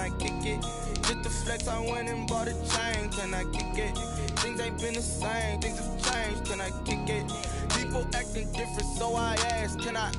can I kick it? Just the flex, I went and bought a chain, can I kick it? Things ain't been the same, things have changed, can I kick it? People acting different, so I asked, can I?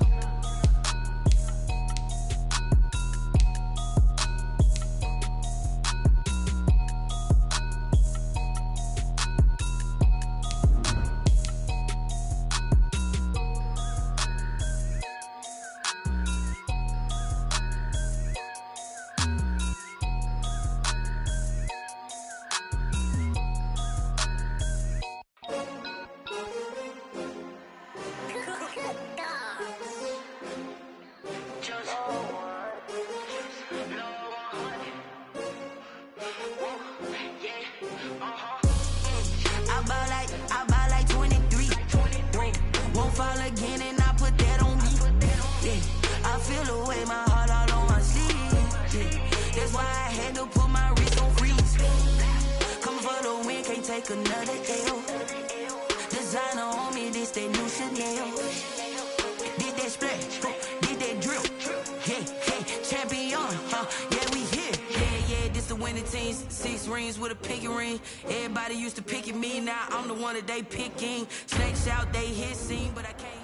They picking snakes out, they hissing, but I can't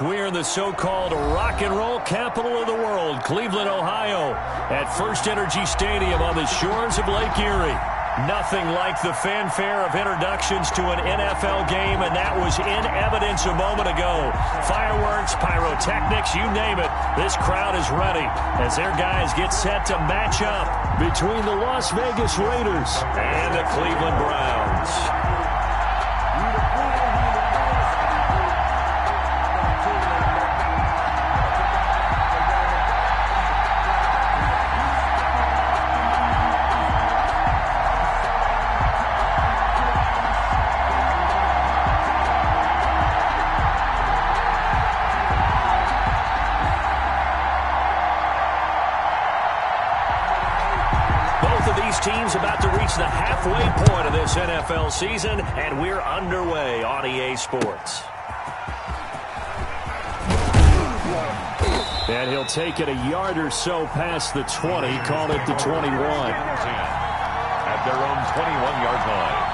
hear. We're in the so-called rock and roll capital of the world, Cleveland, Ohio, at First Energy Stadium on the shores of Lake Erie. Nothing like the fanfare of introductions to an NFL game, and that was in evidence a moment ago. Fireworks, pyrotechnics, you name it. This crowd is ready as their guys get set to match up between the Las Vegas Raiders and the Cleveland Browns. Teams about to reach the halfway point of this NFL season, and we're underway on EA Sports. And he'll take it a yard or so past the 20, call it the 21. At their own 21-yard line.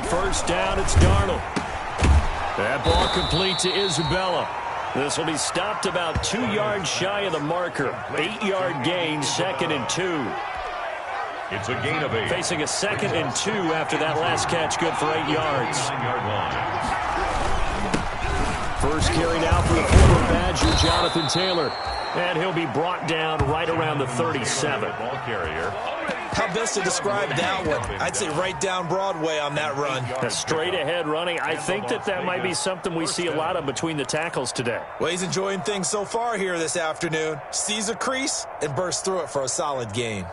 First down, it's Darnold. That ball complete to Isabella. This will be stopped about 2 yards shy of the marker. 8-yard gain, 2nd and 2. It's a gain of 8. Facing a 2nd and 2 after that last catch, good for 8 yards. First carry now for the former Badger, Jonathan Taylor. And he'll be brought down right around the 37. Ball carrier. How best to describe that one? I'd say right down Broadway on that run. A straight-ahead running. I think that might be something we see a lot of between the tackles today. Well, he's enjoying things so far here this afternoon. Sees a crease and bursts through it for a solid gain.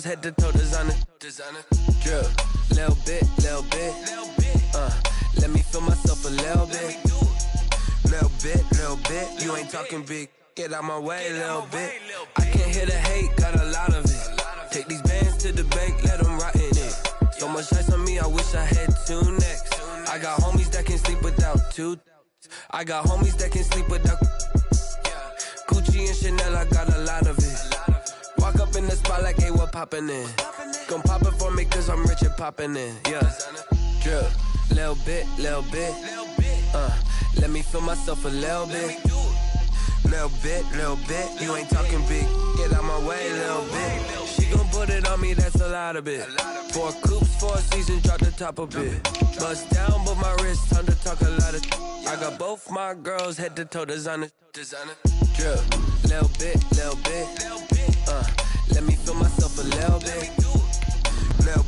Head to toe designer, drip, little bit, let me feel myself a little bit, you ain't talking big, get out my way, little bit, I can't hear the hate, got a lot of it, take these bands to the bank, let them rot in it, so much ice on me, I wish I had 2 necks, I got homies that can sleep without 2, I got homies that can sleep without, Gucci and Chanel, I got a lot of it, walk up in the spot like, hey, what poppin' in? Gon' pop it for me cause I'm rich and poppin' in, yeah. Drip, little bit, let me feel myself a little bit. Little bit, you ain't talking big. Get out my way, little bit. She gon' put it on me, that's a lot of it. 4 coops, 4 seasons, drop the top a bit. Bust down, but my wrist, time to talk a lot of. I got both my girls, head to toe, designer. Drip, little bit. Let me feel myself a little bit. Little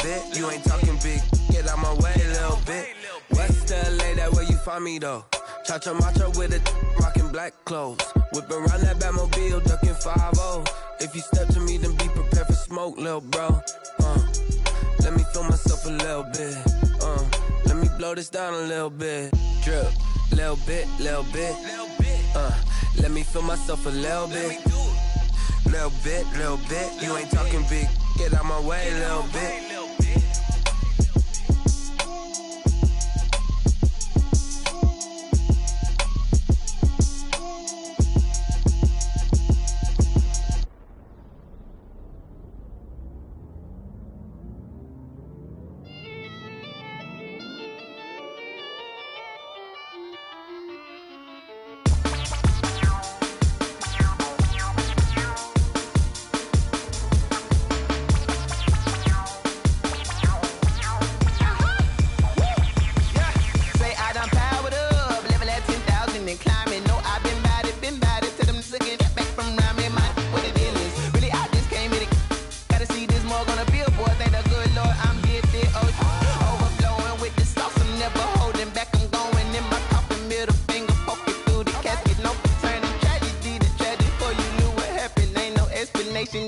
bit, you ain't talking big. Get out my way, little bit. West LA, that where you find me though. Cha-cha matcha with a rockin' black clothes. Whip around that Batmobile, ducking 5-0. If you step to me, then be prepared for smoke, lil' bro. Let me feel myself a little bit. Let me blow this down a little bit. Drip, little bit. Let me feel myself a little bit. Little bit. You ain't talking big. Get out my way, little bit.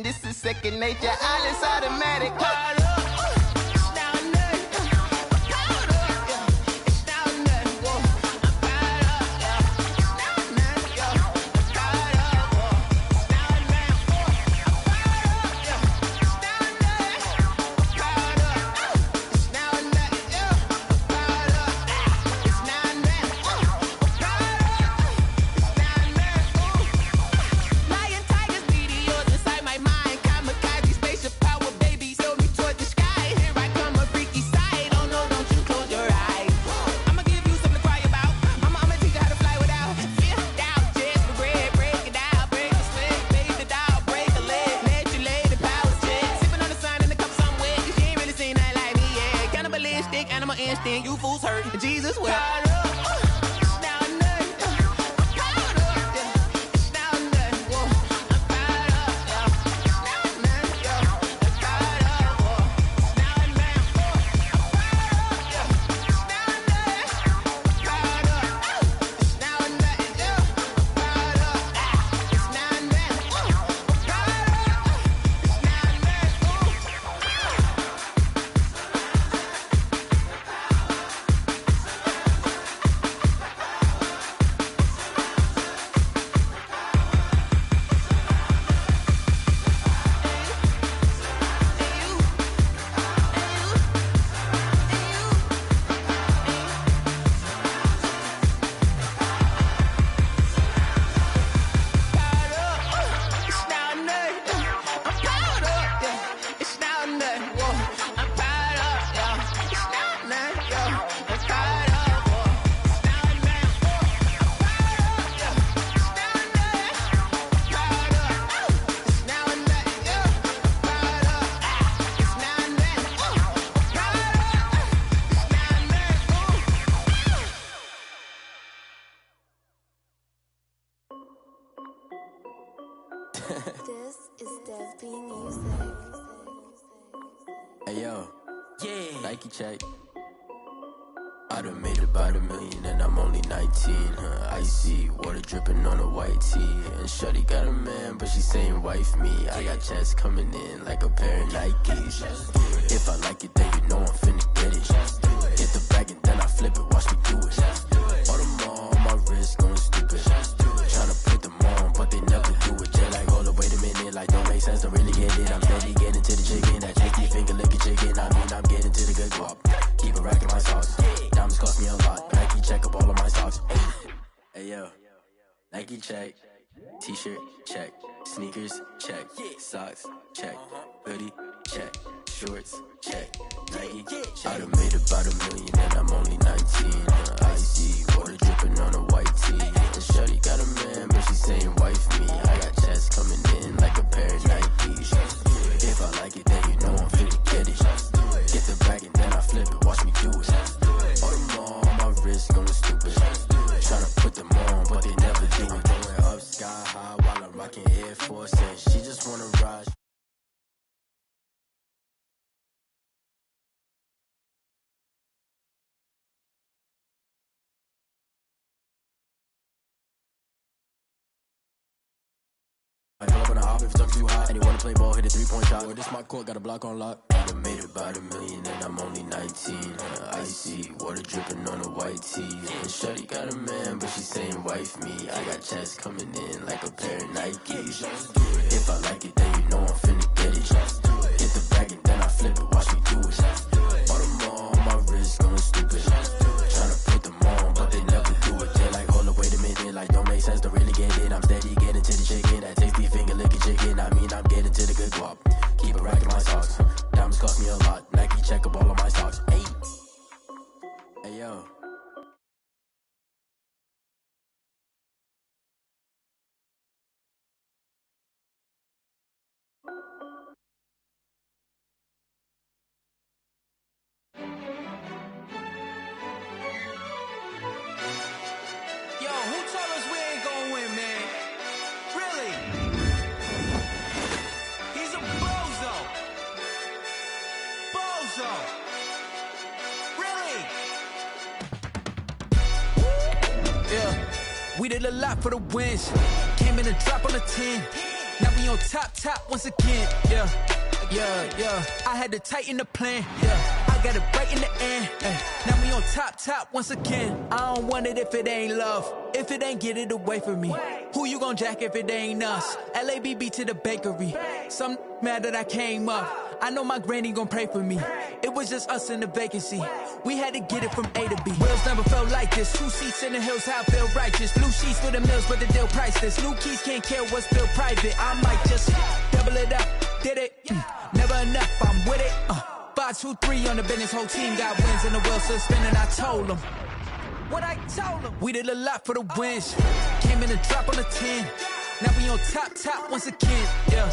This is second nature, all is automatic. You fools hurt. Jesus will. This is Dev B Music. Hey yo, Yeah. Nike check. I done made about $1 million and I'm only 19. Icy water dripping on a white tee. And shorty got a man, but she saying wife me. I got checks coming in like a pair of Nikes. If I like it, then you know I'm finna get it. Get the bag and then I flip it. Watch me do it. All them on my wrist going stupid. Tryna put them on, but they never do it. Just like, hold up, wait a minute. Like, don't make sense, don't really get it. I'm steady getting to the chicken. That tasty finger licking chicken. I mean, I'm getting to the good guap. Keep a rack in my sauce. Diamonds cost me a lot. Nike check up all of my stocks. Hey yo, Nike check. T-shirt check. Sneakers check. Socks check. Hoodie check. Shorts check. Nike check. I done made about $1 million and I'm only 19. Icy water dripping on a white tee. And shorty got a man. rocking Air Force, and she just wanna ride. I pull up on the hop if it's up too hot. And you wanna play ball, hit a 3-point shot. Or this my court, got a block on lock. I done made about $1 million and I'm only 19. Icy, water dripping on a white tee. And shorty got a man, but she saying wife me. I got checks coming in like a pair of Nikes. If I like it, then you know I'm finna get it. Hit the bag and then I flip it, watch me do it. All them all on my wrist going stupid. Tryna put them on, but they never do it. They're like, hold up, wait a minute, like don't make sense to really get it. I'm steady getting to the chicken, that tasty finger licking chicken. I mean, I'm getting to the good guap. Keep a rack in my socks. Diamonds cost me a lot. Nike check up all of my stocks. Hey, hey yo. Yo, who told us we ain't gonna win, man? Really? He's a bozo. Bozo. Really? Yeah, we did a lot for the wins. Came in a drop on a 10. Now we on top once again. Yeah. I had to tighten the plan. Yeah, I got it right in the end. Now we on top once again. I don't want it if it ain't love. If it ain't, get it away from me. Who you gon' jack if it ain't us? LABB to the bakery. Some mad that I came up. I know my granny gon' pray for me. It was just us in the vacancy. We had to get it from A to B. Wheels never felt like this. 2 seats in the hills, how I feel righteous. Blue sheets for the mills, but the deal priceless. New keys can't care what's still private. I might just double it up. Did it? Never enough, I'm with it. 5, 2, 3 on the business. Whole team got wins and the wheels still spinning. I told them what I told them. We did a lot for the wins. Came in a drop on a 10. Now we on top once again. Yeah.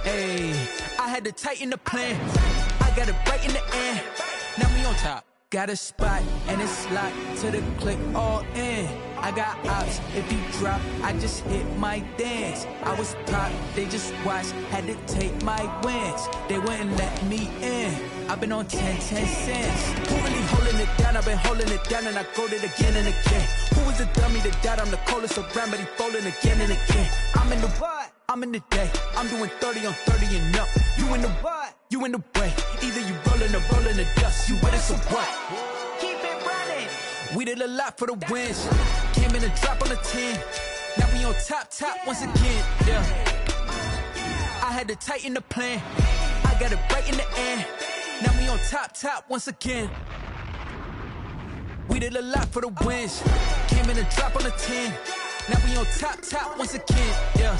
Hey, I had to tighten the plan. I got it right in the end. Now we on top. Got a spot and it's locked to the click all in. I got ops, if you drop, I just hit my dance. I was pop, they just watched, had to take my wins. They wouldn't let me in. I've been on 10 cents. Who really holding it down? I've been holding it down and I go it again and again. Who was the dummy that died? I'm the coldest around, but he folding again and again. I'm in the what? I'm in the day. I'm doing 30 on 30 and up. You in the what? You in the way. Either you rolling or rolling the dust. You with us or what? Keep it running. We did a lot for the wins. Came in a drop on a 10. Now we on top once again. Yeah. I had to tighten the plan. I got it right in the end. Now we on top once again. We did a lot for the wins. Came in a drop on a 10. Now we on top once again. Yeah.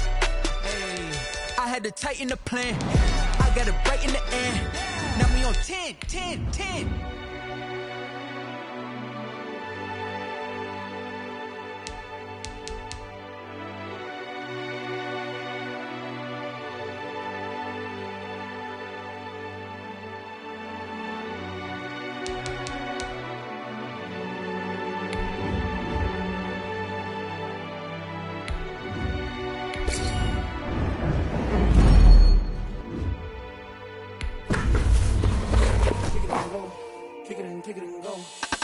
Hey, I had to tighten the plan. I got it right in the end. Now we on 10. Kick it and go.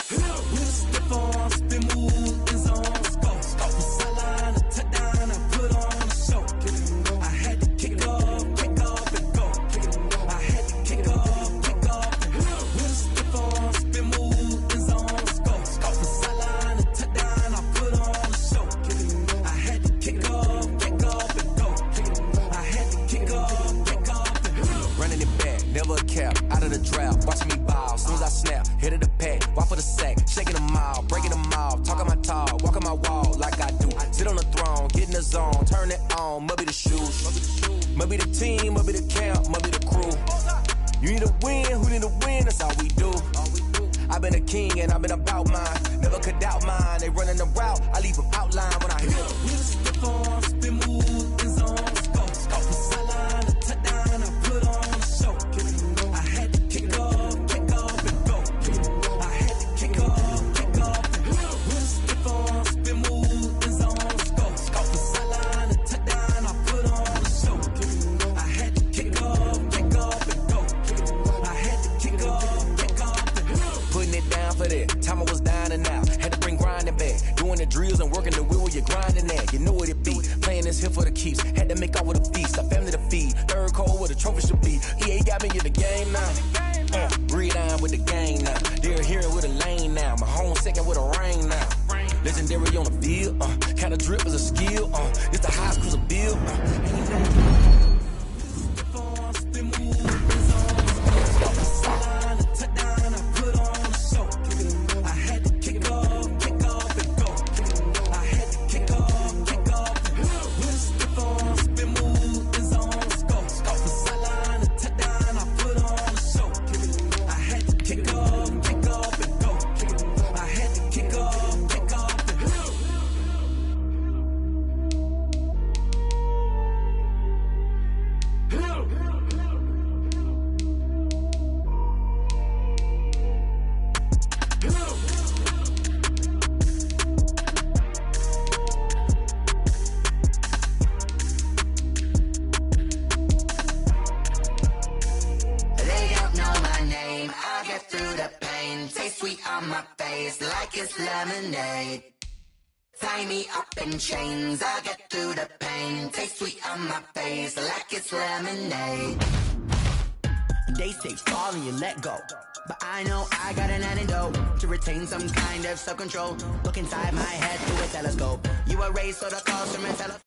With a stiff on, spin move, in zone, let's go. Off the sideline, a touchdown, I put on a show. Kick it and go. I had to kick off and go. Kick it and go. I had to kick off and go. With a stiff on, spin move, in zone, let's go. Off the sideline, a touchdown, I put on a show. Kick it and go. I had to kick off and go. Kick it and go. I had to kick off and go. Running it back, never a cap, out of the drought, watching me bow. Soon as I snap, hit of the pack, walk for the sack, shaking them out, breaking them off, talking my talk, walking my wall like I do. Sit on the throne, get in the zone, turn it on, maybe the shoes, maybe the team, maybe the camp, maybe the crew. You need a win, who need a win, that's all we do. I've been a king and I've been about mine, never could doubt mine. They running the route, I leave them outline when I hit them. We just stiff on, spin move, in zone, let's go. Off the sideline, a touchdown, I put on a show. I had to kick off and go. I had to kick off and go. With a stiff on, spin move, in zone, let's go. Off the sideline, a touchdown, I put you know what it be. Playing this here for the keeps, had to make out with a feast. A family to feed, third cold where the trophy should be. EA got me in the game now. Breed on with the gang now. They're here with a lane now. My home second with a rain now. Legendary on the field, kinda drip is a skill, it's the highest cruiser bill, chains, I get through the pain. Taste sweet on my face like it's lemonade. They say fall and you let go, but I know I got an antidote to retain some kind of self-control. Look inside my head through a telescope. You erase all the calls from a telephone.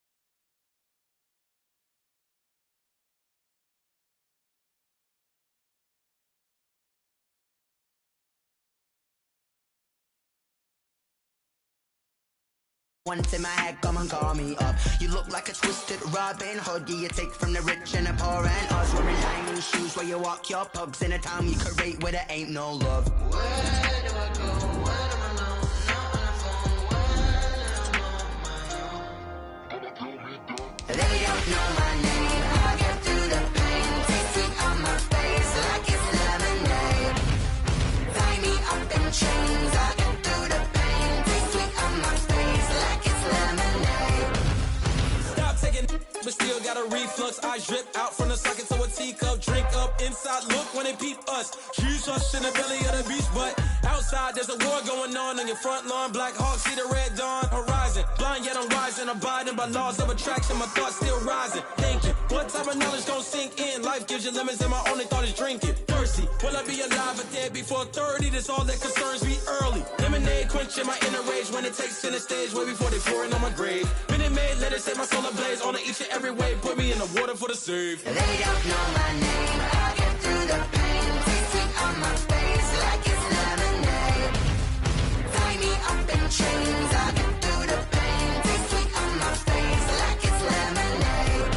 Once in my head, come and call me up. You look like a twisted Robin Hood. Yeah, you take from the rich and the poor and us. Wearing diamond shoes where you walk your pugs in a town you create where there ain't no love. Where do I go? Where am I alone? Not on the phone. When I'm on my own. They don't know my name. I get through the pain. Taste sweet on my face like it's lemonade. Tie me up in chains. I get through the pain. Taste sweet on my face like it's lemonade. Stop taking, but still got a reflux. I drip out from the socket to a teacup. Drink up inside, look when they peep us. Shoes us in the belly of the beach, but outside there's a war going on your front lawn. Black Hawk, see the red dawn horizon. Blind yet I'm rising, abiding by laws of attraction. My thoughts still rising. Thinking, what type of knowledge gon' sink in? Life gives you lemons and my only thought is drinking. Thirsty, will I be alive or dead before 30? That's all that concerns me early. Lemonade quenching my inner rage when it takes center stage way before they pour it on my grave. Minute Maid, let it set my soul ablaze on each and every way. Put me in the water for the save. They don't know my name. I get through the pain. Taste sweet on my face like it's lemonade. Tie me up in chains. I get through the pain. Taste sweet on my face like it's lemonade.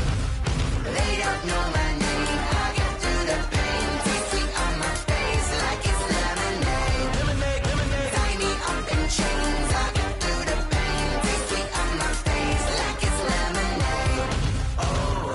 They don't know my name. I get through the pain. Taste sweet on my face like it's lemonade. Lemonade, lemonade. Tie me up in chains. I get through the pain. Taste sweet on my face like it's lemonade. Oh.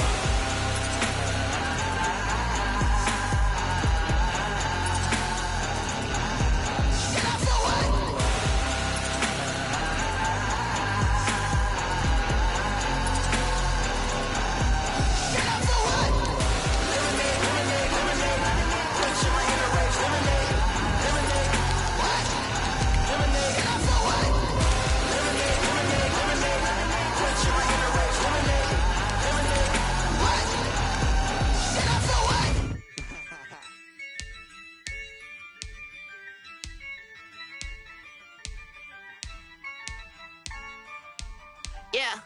Yeah,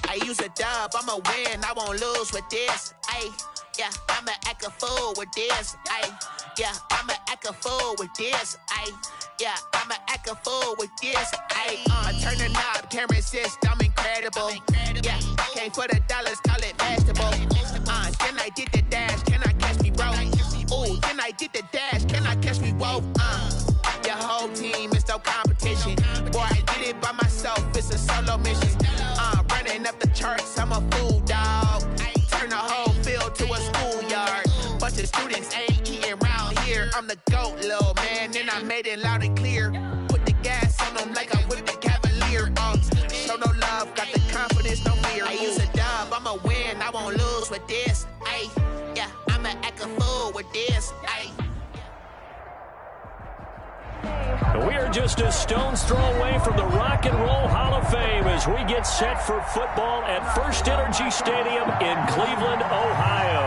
I use a dub, I'ma win, I won't lose with this. Yeah, I'ma act a fool with this. Yeah, I'ma act a fool with this. Yeah, I'ma act a fool with this. I turn the knob, camera assist, I'm incredible. Yeah, came for the dollars, call it vegetable. Then I did the dash, can I catch me, bro? Ooh, then I did the dash, can I catch me, whoa? Your whole team is no competition. Boy, I did it by myself, it's a solo mission. Running up the charts, I'm a fool, dog. Turn the whole field to a schoolyard. Bunch of students ain't eating round here. I'm the GOAT, little man, and I made it loud and clear. Put the gas on them like I'm with the Cavalier. Show no love, got the confidence, no fear. I use a dub, I'ma win, I won't lose with this. Yeah, I'ma act a fool with this. just a stone's throw away from the Rock and Roll Hall of Fame as we get set for football at First Energy Stadium in Cleveland, Ohio.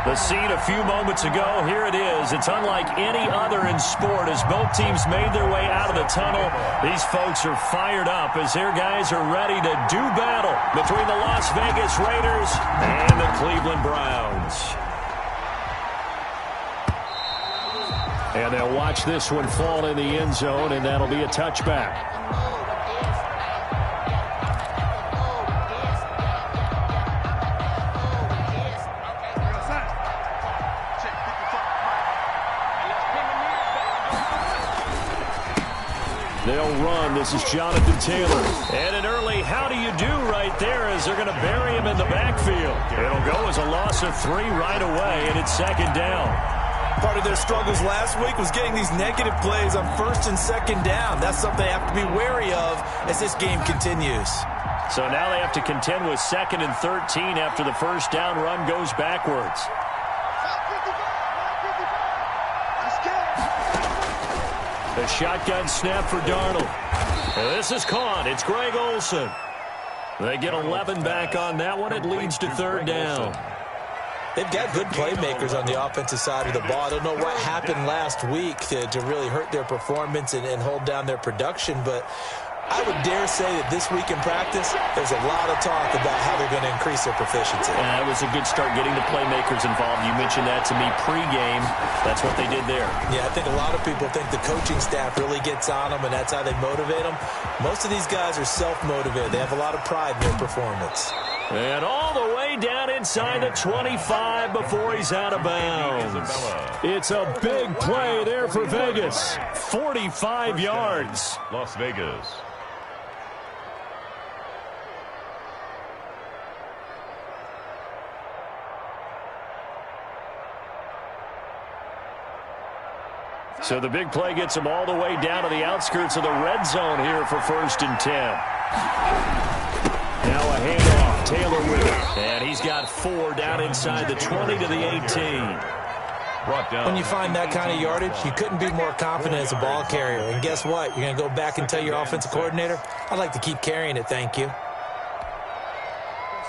The scene a few moments ago, here it is. It's unlike any other in sport as both teams made their way out of the tunnel. These folks are fired up as their guys are ready to do battle between the Las Vegas Raiders and the Cleveland Browns. And they'll watch this one fall in the end zone, and that'll be a touchback. They'll run. This is Jonathan Taylor. And an early how do you do right there as they're going to bury him in the backfield. It'll go as a loss of 3 right away, and it's second down. Part of their struggles last week was getting these negative plays on first and second down. That's something they have to be wary of as this game continues. So now they have to contend with 2nd and 13 after the first down run goes backwards. The shotgun snap for Darnold. And this is caught. It's Greg Olsen. They get 11 back on that one. It leads to 3rd down. They've got good playmakers on the offensive side of the ball. I don't know what happened last week to really hurt their performance and hold down their production, but I would dare say that this week in practice, there's a lot of talk about how they're going to increase their proficiency. It was a good start getting the playmakers involved. You mentioned that to me pregame. That's what they did there. Yeah, I think a lot of people think the coaching staff really gets on them, and that's how they motivate them. Most of these guys are self-motivated. They have a lot of pride in their performance. And all the way down inside the 25 before he's out of bounds. It's a big play there for Vegas. 45 yards. Las Vegas. So the big play gets him all the way down to the outskirts of the red zone here for 1st and 10. Now a handoff. Taylor with it. And he's got 4 down inside the 20 to the 18. When you find that kind of yardage, you couldn't be more confident as a ball carrier. And guess what? You're going to go back and tell your offensive coordinator, I'd like to keep carrying it, thank you.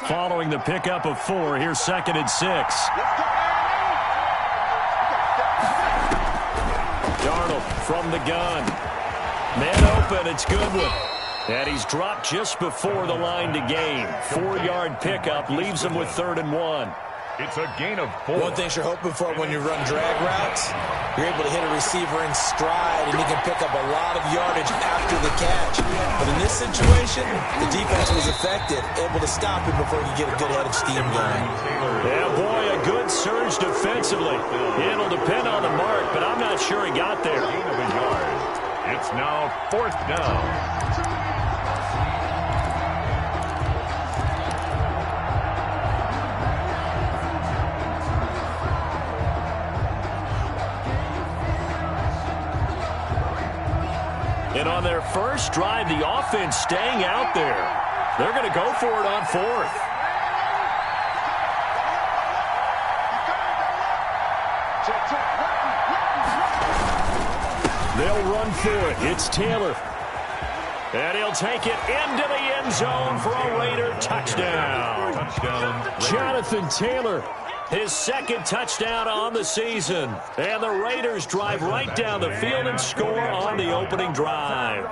Following the pickup of 4, here's 2nd and 6. Darnold from the gun. Man open, it's Goodwin. And he's dropped just before the line to gain. 4-yard pickup leaves him with 3rd and 1. It's a gain of 4. One thing you're hoping for when you run drag routes, you're able to hit a receiver in stride, and he can pick up a lot of yardage after the catch. But in this situation, the defense was effective, able to stop him before you get a good head of steam going. Yeah, boy, a good surge defensively. It'll depend on the mark, but I'm not sure he got there. Gain of a yard. It's now 4th down. And on their first drive, the offense staying out there. They're going to go for it on 4th. They'll run for it. It's Taylor. And he'll take it into the end zone for a Raider touchdown. Jonathan Taylor. His 2nd touchdown on the season. And the Raiders drive right down the field and score on the opening drive.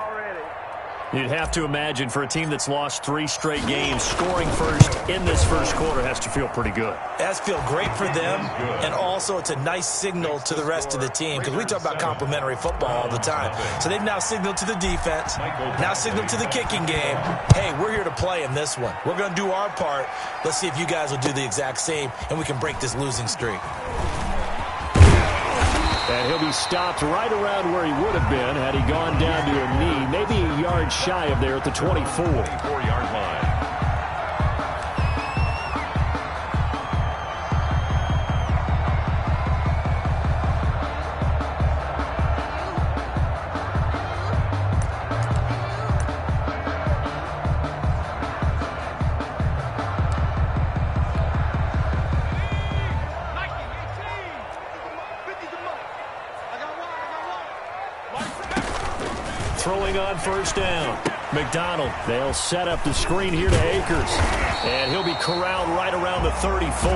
You'd have to imagine for a team that's lost 3 straight games, scoring first in this first quarter has to feel pretty good. It has to feel great for them, and also it's a nice signal to the rest of the team, because we talk about complimentary football all the time. So they've now signaled to the defense, now signaled to the kicking game, hey, we're here to play in this one. We're going to do our part. Let's see if you guys will do the exact same, and we can break this losing streak. And he'll be stopped right around where he would have been had he gone down to a knee, maybe a yard shy of there at the 24. 24-yard line. throwing on first down. McDonald, they'll set up the screen here to Akers. And he'll be corralled right around the 34.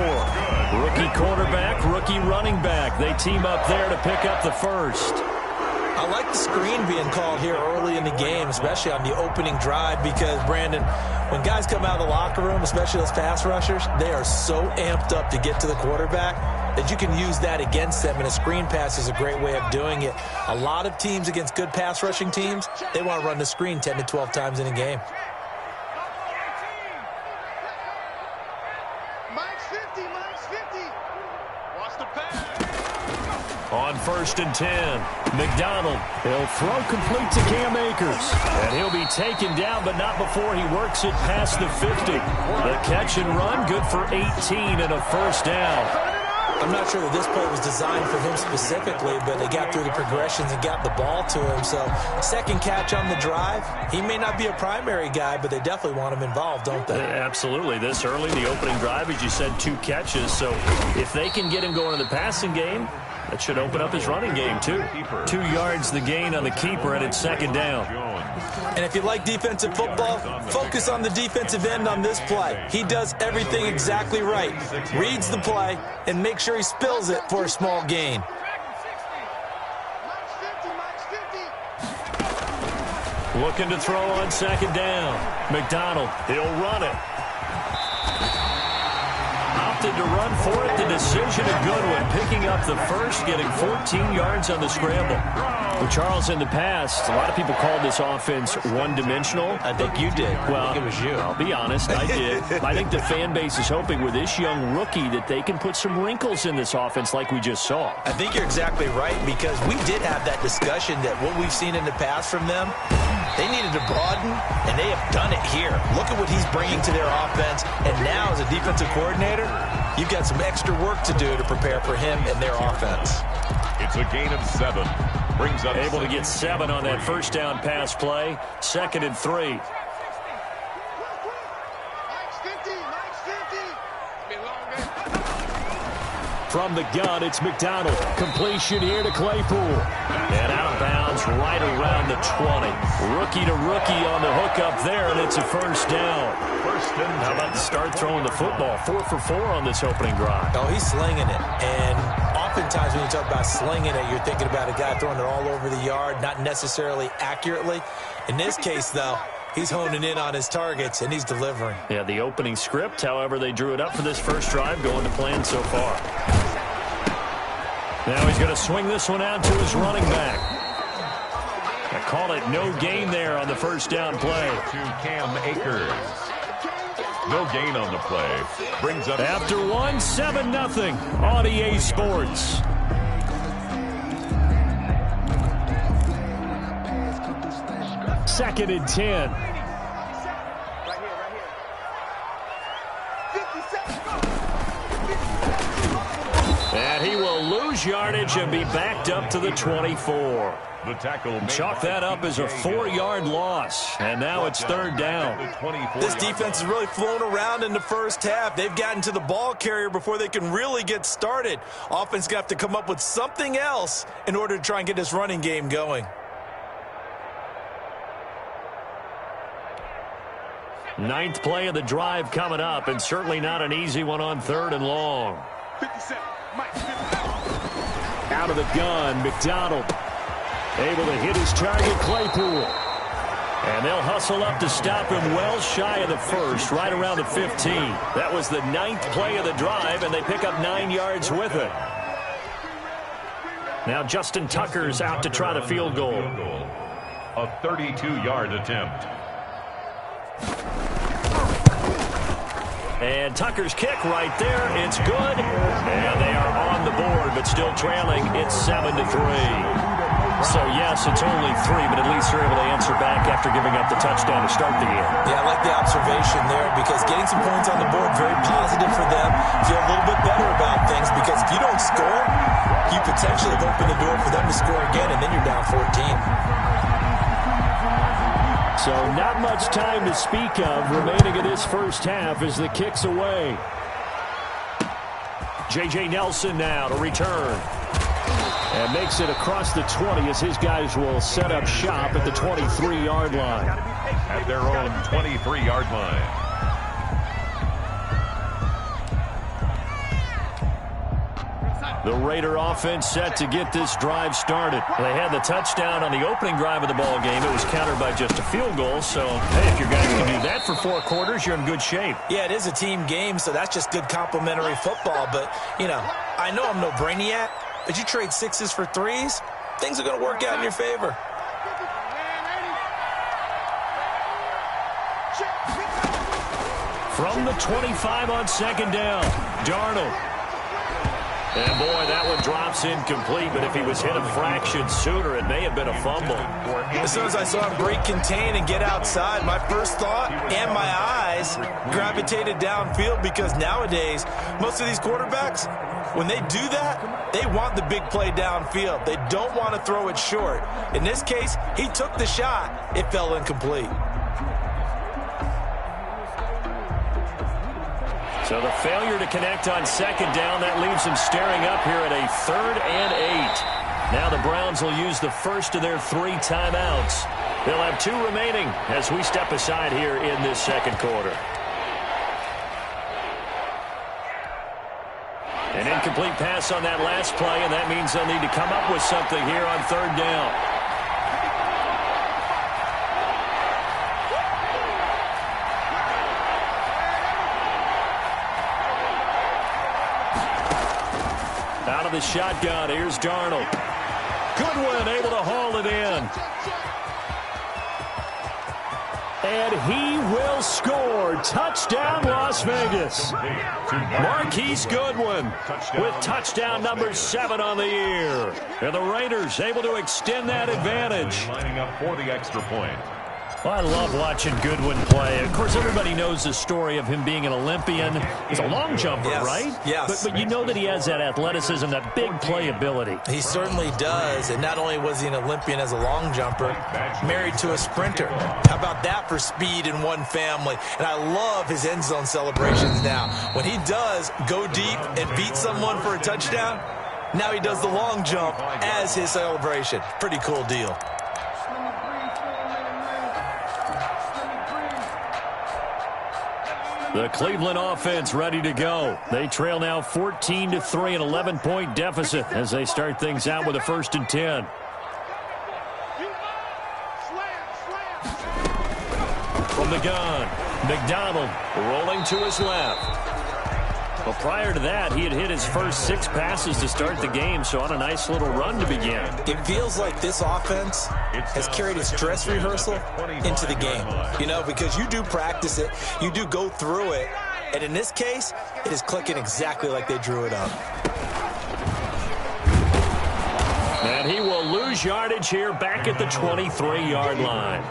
Rookie quarterback, rookie running back. They team up there to pick up the first. I like the screen being called here early in the game, especially on the opening drive, because, Brandon, when guys come out of the locker room, especially those pass rushers, they are so amped up to get to the quarterback that you can use that against them, and a screen pass is a great way of doing it. A lot of teams against good pass rushing teams, they want to run the screen 10 to 12 times in a game. On 1st and 10, McDonald, he'll throw complete to Cam Akers. And he'll be taken down, but not before he works it past the 50. The catch and run, good for 18 and a first down. I'm not sure that this play was designed for him specifically, but they got through the progressions and got the ball to him. So, second catch on the drive. He may not be a primary guy, but they definitely want him involved, don't they? Absolutely. This early, the opening drive, as you said, 2 catches. So, if they can get him going in the passing game, that should open up his running game, too. 2 yards the gain on the keeper, and it's second down. And if you like defensive football, focus on the defensive end on this play. He does everything exactly right. Reads the play and makes sure he spills it for a small gain. Looking to throw on second down. McDonald, he'll run it. Opted to run for it. The decision a good one. Picking up the first, getting 14 yards on the scramble. Well, Charles, in the past, a lot of people called this offense one-dimensional. I think you did. Well, I think it was you. I'll be honest, I did. I think the fan base is hoping with this young rookie that they can put some wrinkles in this offense like we just saw. I think you're exactly right, because we did have that discussion that what we've seen in the past from them, they needed to broaden, and they have done it here. Look at what he's bringing to their offense, and now as a defensive coordinator, you've got some extra work to do to prepare for him and their offense. It's a gain of 7. Brings up able to get 7 on that first down pass play. 2nd and 3. From the gun, it's McDonald. Completion here to Claypool. And out of bounds right around the 20. Rookie to rookie on the hook up there, and it's a first down. How about to start throwing the football? 4 for 4 on this opening drive. Oh, he's slinging it. And oftentimes when you talk about slinging it, you're thinking about a guy throwing it all over the yard, not necessarily accurately. In this case, though, he's honing in on his targets, and he's delivering. Yeah, the opening script, however, they drew it up for this first drive, going to plan so far. Now he's going to swing this one out to his running back. I call it no gain there on the first down play. To Cam Akers. No gain on the play. Brings up after 1, 7-0 on EA Sports. Second and 10. And he will lose yardage and be backed up to the 24. the tackle. Chalk that up as a 4-yard loss, and now it's third down. This defense has really flown around in the first half. They've gotten to the ball carrier before they can really get started. Offense got to come up with something else in order to try and get this running game going. Ninth play of the drive coming up, and certainly not an easy one on third and long. Out of the gun, McDonald able to hit his target, Claypool. And they'll hustle up to stop him well shy of the first, right around the 15. That was the ninth play of the drive, and they pick up 9 yards with it. Now Justin Tucker's out to try the field goal. A 32-yard attempt. And Tucker's kick right there. It's good. And they are on the board, but still trailing. It's 7-3. So, yes, it's only 3, but at least they're able to answer back after giving up the touchdown to start the game. Yeah, I like the observation there because getting some points on the board, very positive for them. Feel a little bit better about things because if you don't score, you potentially have opened the door for them to score again, and then you're down 14. So not much time to speak of remaining in this first half as the kick's away. J.J. Nelson now to return. And makes it across the 20 as his guys will set up shop at the 23-yard line. At their own 23-yard line. The Raider offense set to get this drive started. They had the touchdown on the opening drive of the ball game. It was countered by just a field goal. So, hey, if your guys can do that for 4 quarters, you're in good shape. Yeah, it is a team game, so that's just good complementary football. But, you know, I know I'm no brainiac, but you trade 6s for 3s, things are going to work out in your favor. From the 25 on second down, Darnold. And, boy, that one drops incomplete, but if he was hit a fraction sooner, it may have been a fumble. As soon as I saw him break contain and get outside, my first thought and my eyes gravitated downfield because nowadays, most of these quarterbacks, when they do that, they want the big play downfield. They don't want to throw it short. In this case, he took the shot. It fell incomplete. So the failure to connect on second down, that leaves them staring up here at a 3rd and 8. Now the Browns will use the first of their 3 timeouts. They'll have 2 remaining as we step aside here in this second quarter. An incomplete pass on that last play, and that means they'll need to come up with something here on 3rd down. Out of the shotgun, here's Darnold. Goodwin able to haul it in. And he will score. Touchdown, Las Vegas. Marquise Goodwin with touchdown number 7 on the year. And the Raiders able to extend that advantage. Lining up for the extra point. Well, I love watching Goodwin play. Of course, everybody knows the story of him being an Olympian. He's a long jumper, right? Yes. But you know that he has that athleticism, that big playability. He certainly does. And not only was he an Olympian as a long jumper, married to a sprinter. How about that for speed in one family? And I love his end zone celebrations now. When he does go deep and beat someone for a touchdown, now he does the long jump as his celebration. Pretty cool deal. The Cleveland offense ready to go. They trail now 14-3, an 11-point deficit as they start things out with a 1st and 10. From the gun, McDonald rolling to his left. Well, prior to that, he had hit his first 6 passes to start the game, so on a nice little run to begin. It feels like this offense has carried its dress rehearsal into the game, you know, because you do practice it, you do go through it, and in this case, it is clicking exactly like they drew it up. And he will lose yardage here back at the 23-yard line.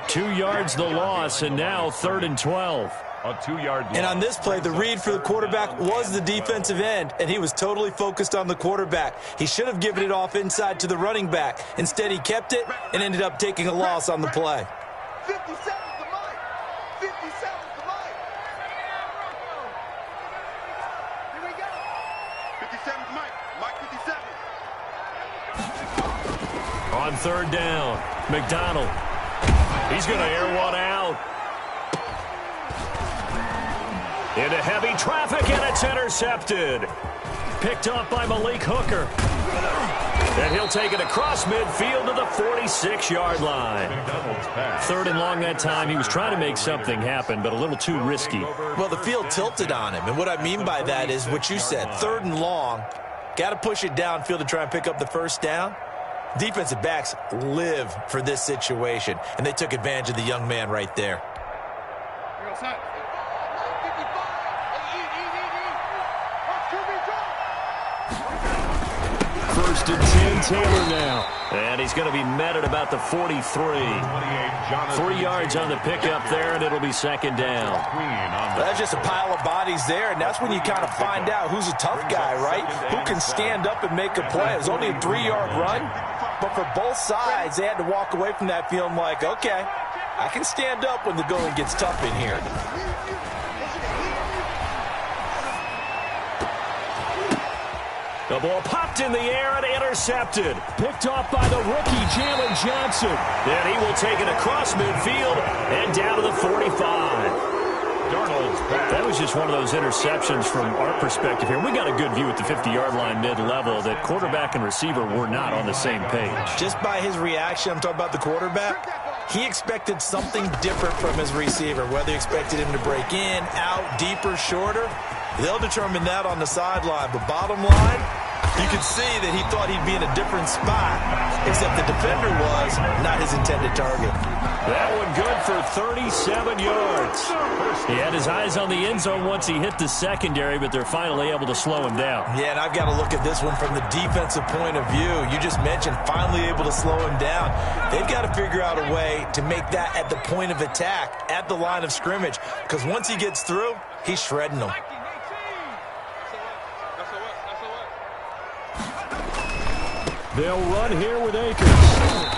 2 yards the loss, and now 3rd and 12. A 2-yard line. And on this play, the read for the quarterback was the defensive end, and he was totally focused on the quarterback. He should have given it off inside to the running back. Instead, he kept it and ended up taking a loss on the play. 57's the mic. 57's the mic. Here we go. 57's the mic. Mike 57. On 3rd down, McDonald. He's going to air one out. Into heavy traffic, and it's intercepted. Picked off by Malik Hooker. And he'll take it across midfield to the 46-yard line. 3rd and long that time. He was trying to make something happen, but a little too risky. Well, the field tilted on him, and what I mean by that is what you said. 3rd and long. Got to push it downfield to try and pick up the 1st down. Defensive backs live for this situation, and they took advantage of the young man right there. 1st and 10, Taylor now. And he's going to be met at about the 43. 3 yards on the pickup there, and it'll be 2nd down. That's just a pile of bodies there, and that's when you kind of find out who's a tough guy, right? Who can stand up and make a play. It was only a 3-yard run, but for both sides, they had to walk away from that feeling like, okay, I can stand up when the going gets tough in here. The ball popped in the air and intercepted. Picked off by the rookie, Jalen Johnson. And he will take it across midfield and down to the 45. That was just one of those interceptions from our perspective here. We got a good view at the 50-yard line mid-level that quarterback and receiver were not on the same page. Just by his reaction, I'm talking about the quarterback, he expected something different from his receiver, whether he expected him to break in, out, deeper, shorter. They'll determine that on the sideline. But bottom line, you can see that he thought he'd be in a different spot, except the defender was not his intended target. That one good for 37 yards. He had his eyes on the end zone once he hit the secondary, but they're finally able to slow him down. Yeah, and I've got to look at this one from the defensive point of view. You just mentioned finally able to slow him down. They've got to figure out a way to make that at the point of attack, at the line of scrimmage, because once he gets through, he's shredding them. They'll run here with Akers.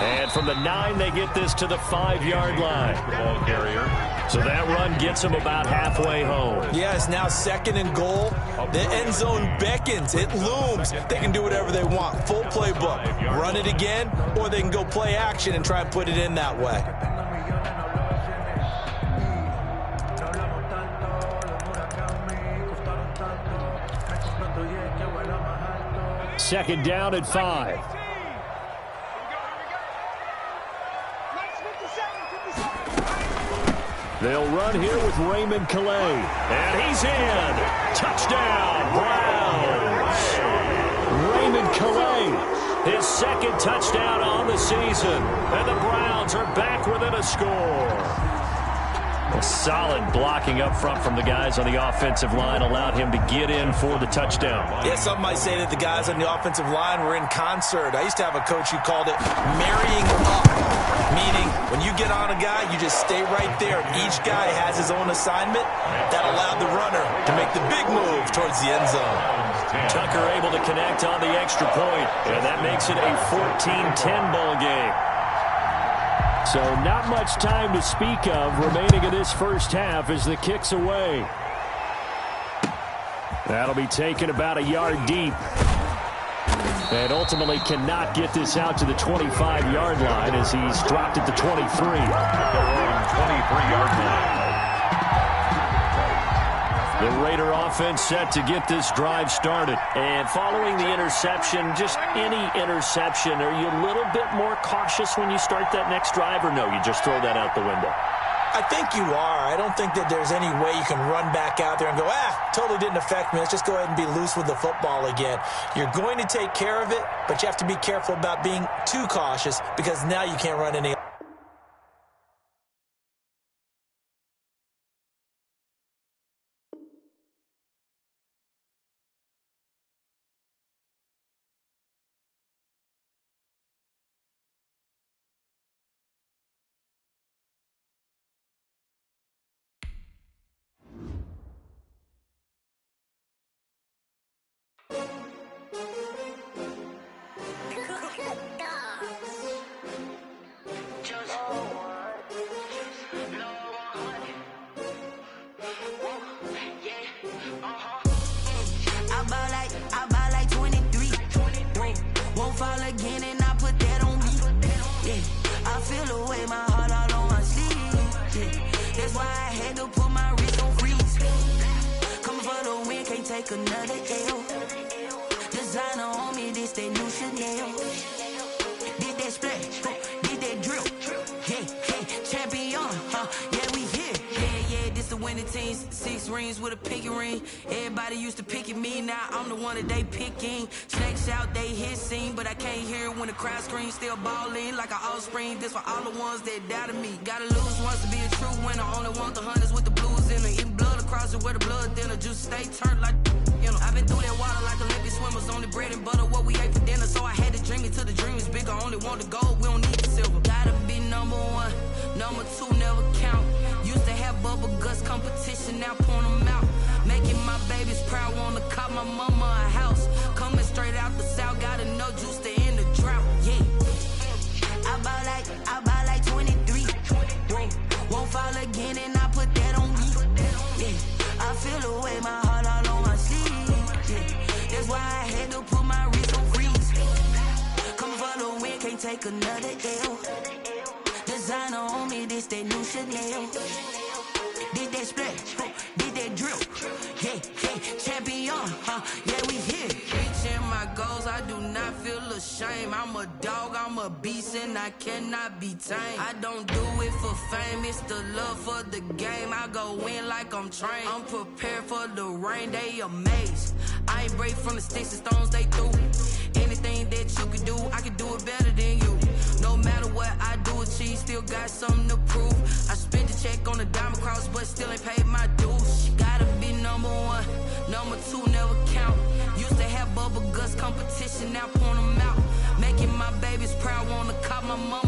And from the 9, they get this to the 5-yard line. Ball carrier. So that run gets them about halfway home. Yeah, it's now 2nd and goal. The end zone beckons. It looms. They can do whatever they want. Full playbook. Run it again, or they can go play action and try and put it in that way. Second down at 5. They'll run here with Raymond Calais. And he's in. Touchdown, Browns. Raymond Calais, his 2nd touchdown on the season. And the Browns are back within a score. A solid blocking up front from the guys on the offensive line allowed him to get in for the touchdown. Yeah, some might say that the guys on the offensive line were in concert. I used to have a coach who called it marrying up, meaning when you get on a guy, you just stay right there. Each guy has his own assignment. That allowed the runner to make the big move towards the end zone. Tucker able to connect on the extra point, and that makes it a 14-10 ball game. So not much time to speak of remaining in this first half as the kick's away. That'll be taken about a yard deep. And ultimately cannot get this out to the 25-yard line as he's dropped at the 23. 23-yard line. The Raider offense set to get this drive started. And following the interception, just any interception, are you a little bit more cautious when you start that next drive, or no, you just throw that out the window? I think you are. I don't think that there's any way you can run back out there and go, totally didn't affect me. Let's just go ahead and be loose with the football again. You're going to take care of it, but you have to be careful about being too cautious because now you can't run any. Another L. Designer on me, this that new Chanel. Did that splash, did that drill. Yeah, champion, yeah, we here. Yeah, this the winning team. 6 rings with a pinky ring. Everybody used to pick at me, now I'm the one that they picking. Snakes out, they hit scene, but I can't hear it when the crowd screams. Still balling like an offspring. This for all the ones that doubted me. Gotta lose once to be a true winner. Only want the hunters with the blues in it. Eating blood across it where the blood thinner. Just stay turned like. I've been through that water like Olympic swimmers. Only bread and butter, what we ate for dinner. So I had to dream it till the dream is bigger. Only want the gold, we don't need the silver. Gotta be number 1, number 2 never count. Used to have bubble guts competition, now point them out. Making my babies proud, wanna cop my mama a house. Coming straight out the south, gotta know juice to end the drought. Yeah, I buy like 23. Won't fall again and I put that on me. Yeah, I feel the way my heart all on my sleeve. Yeah, that's why I had to put my take another L. Designer on me, this that new Chanel. Did that splash, did that drip. Yeah, yeah, champion, yeah, we here. Reaching my goals, I do not feel ashamed. I'm a dog, I'm a beast, and I cannot be tamed. I don't do it for fame, it's the love for the game. I go in like I'm trained. I'm prepared for the rain, they amazed. I ain't break from the sticks and stones they threw. Anything that you can do, I can do it better than you. No matter what I do, achieve, still got something to prove. I spent the check on the diamond cross, but still ain't paid my dues. Gotta be number one, number two never count. Used to have bubble guts competition, now point them out. Making my babies proud, wanna cop my mom